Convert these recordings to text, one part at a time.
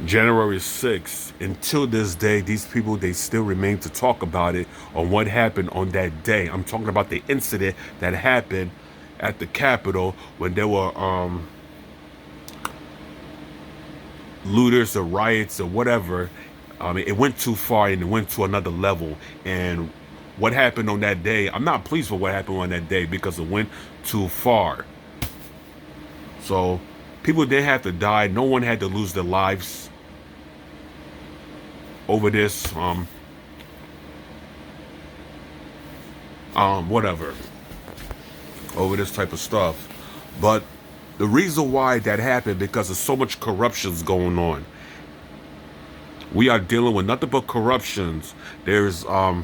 January 6th, until this day, these people, they still remain to talk about it on what happened on that day. I'm talking about the incident that happened at the Capitol when there were looters or riots or whatever. It went too far and it went to another level. And what happened on that day, I'm not pleased with what happened on that day because it went too far. So people didn't have to die. No one had to lose their lives over this. Whatever. Over this type of stuff. But the reason why that happened because there's so much corruptions going on. We are dealing with nothing but corruptions. There's whole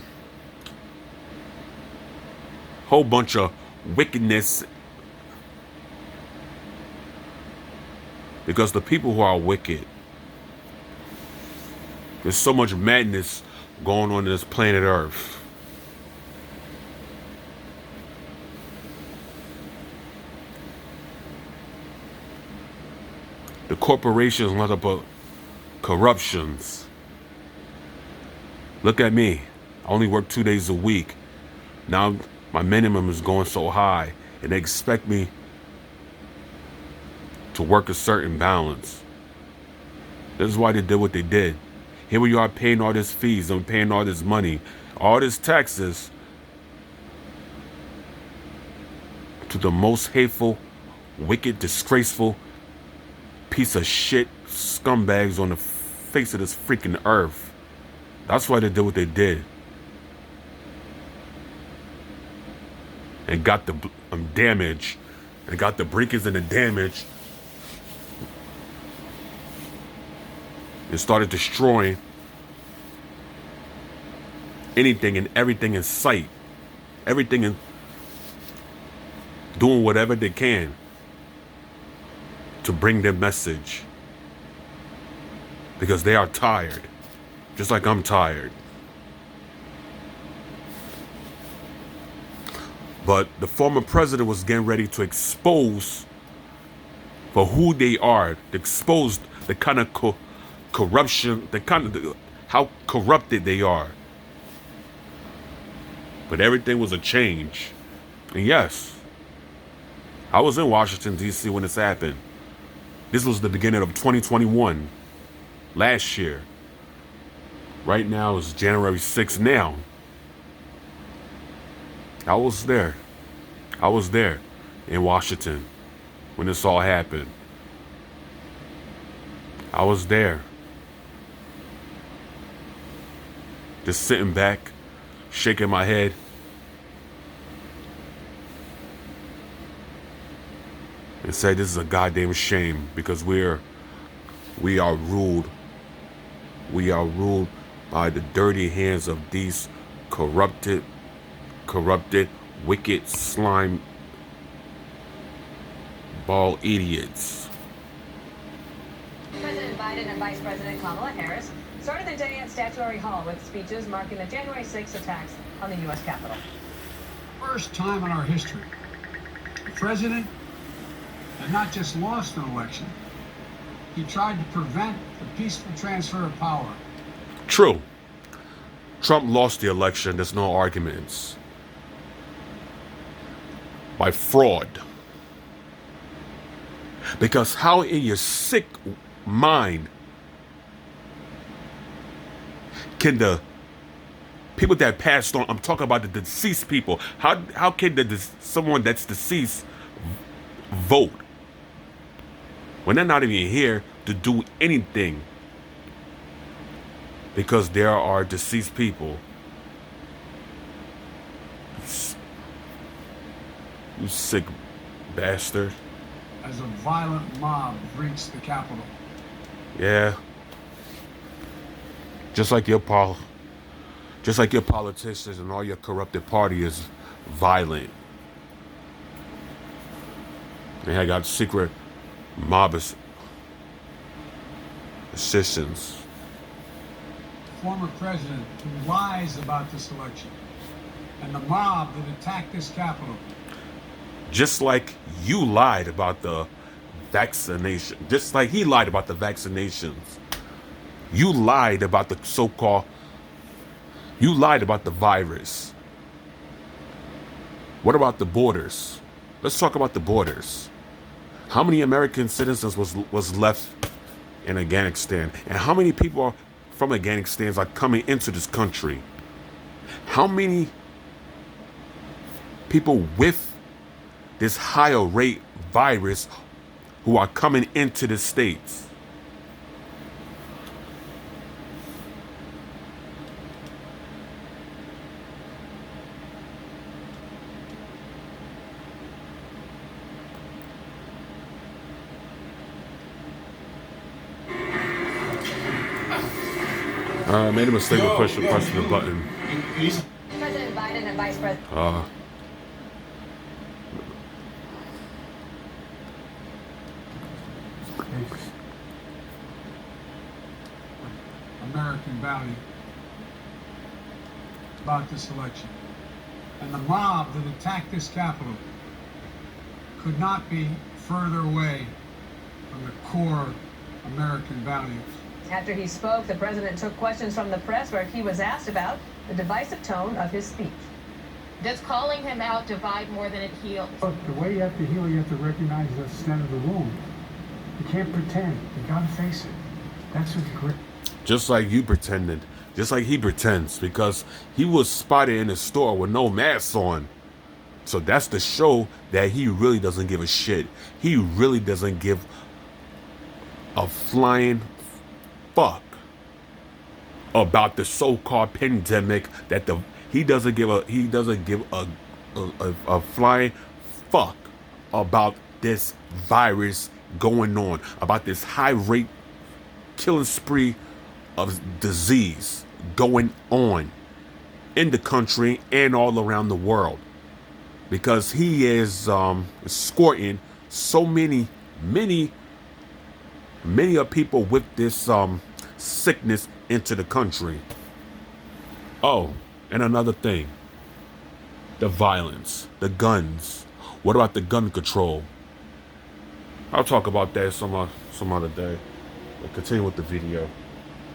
bunch of wickedness because the people who are wicked, there's so much madness going on this planet Earth. The corporations, nothing but corruptions. Look at me. I only work 2 days a week. Now my minimum is going so high and they expect me to work a certain balance. This is why they did what they did. Here we are paying all these fees and paying all this money, all these taxes to the most hateful, wicked, disgraceful piece of shit scumbags on the face of this freaking earth. That's why they did what they did. And got the damage, and got the breakers and the damage, and started destroying anything and everything in sight. Everything in doing whatever they can to bring their message. Because they are tired. Just like I'm tired. But the former president was getting ready to expose for who they are. To expose the kind of corruption, the kind of how corrupted they are. But everything was a change. And yes, I was in Washington, D.C. when this happened. This was the beginning of 2021. Last year. Right now is January 6th now. I was there. I was there in Washington when this all happened. I was there. Just sitting back, shaking my head. And say this is a goddamn shame because we are ruled. We are ruled by the dirty hands of these corrupted, wicked slime ball idiots. President Biden and Vice President Kamala Harris started the day at Statuary Hall with speeches marking the January 6th attacks on the U.S. Capitol. First time in our history, the president had not just lost an election, he tried to prevent the peaceful transfer of power. True. Trump lost the election. There's no arguments. By fraud. Because how in your sick mind can the people that passed on, I'm talking about the deceased people, how can someone that's deceased vote when they're not even here to do anything? Because there are deceased people. You sick bastard. As a violent mob reached the Capitol. Yeah. Just like your politicians and all your corrupted party is violent. They had got secret mob assistants. Former president who lies about this election and the mob that attacked this Capitol. Just like you lied about the vaccination. Just like he lied about the vaccinations. You lied about the so-called, you lied about the virus. What about the borders? Let's talk about the borders. How many American citizens was left in Afghanistan? And how many people from Afghanistan are coming into this country? How many people with this higher rate virus who are coming into the States? I made a mistake with pressing the button. President Biden and Vice President. American value about this election. And the mob that attacked this Capitol could not be further away from the core American values. After he spoke, the president took questions from the press where he was asked about the divisive tone of his speech. Does calling him out divide more than it heals? Look, the way you have to heal, you have to recognize the extent of the wound. You can't pretend. You gotta face it. That's what grit. Just like you pretended. Just like he pretends. Because he was spotted in a store with no mask on. So that's the show that he really doesn't give a shit. He really doesn't give a flying fuck about the so-called pandemic that he doesn't give a flying fuck about this virus going on, about this high rate killing spree of disease going on in the country and all around the world, because he is escorting so many of people with this sickness into the country. Oh, and another thing, the violence, the guns. What about the gun control? I'll talk about that some other day. We'll continue with the video.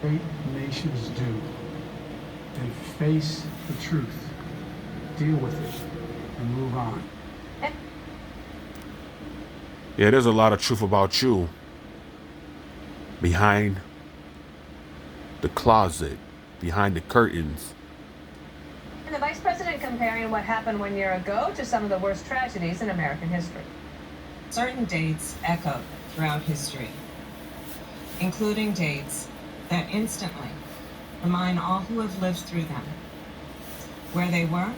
Great nations do. They face the truth, deal with it, and move on. Yeah, there's a lot of truth about you behind the closet, behind the curtains. And the vice president comparing what happened 1 year ago to some of the worst tragedies in American history. Certain dates echo throughout history, including dates that instantly remind all who have lived through them where they were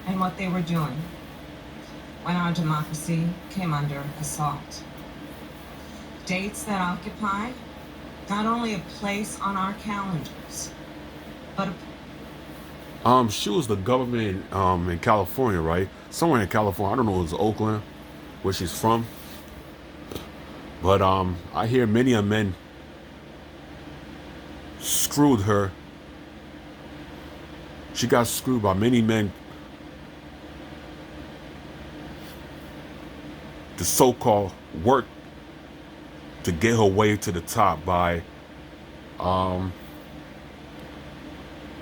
and what they were doing when our democracy came under assault. Dates that occupy not only a place on our calendars, but she was the government in California, right? Somewhere in California. I don't know if it was Oakland, where she's from. But I hear many a men screwed her. She got screwed by many men. The so-called work to get her way to the top by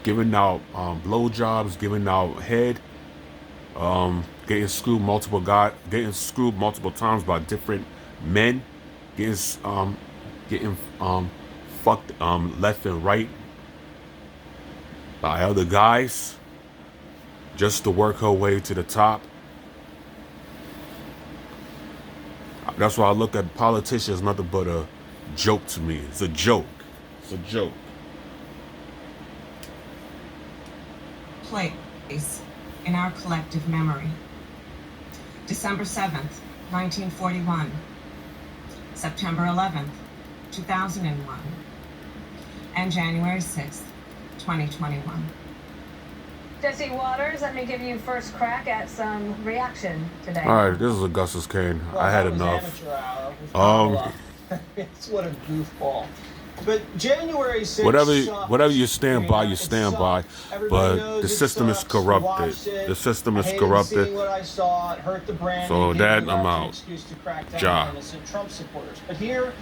giving out blowjobs, giving out head, getting screwed multiple times by different men, getting fucked left and right by other guys just to work her way to the top. That's why I look at politicians nothing but a joke to me. It's a joke. It's a joke. place in our collective memory. December 7th, 1941. September 11th, 2001. And January 6th, 2021. Jesse Waters, let me give you first crack at some reaction today. All right, this is Augustus Kane. Well, I had that was enough. amateur hour. It's what a goofball. But January 6th, whatever you stand by, you stand by. But the system is corrupted. The system is corrupted. Seeing what I saw, it hurt the brand. So and that gave I'm an out. excuse to crack down Ja. on innocent Trump supporters. But here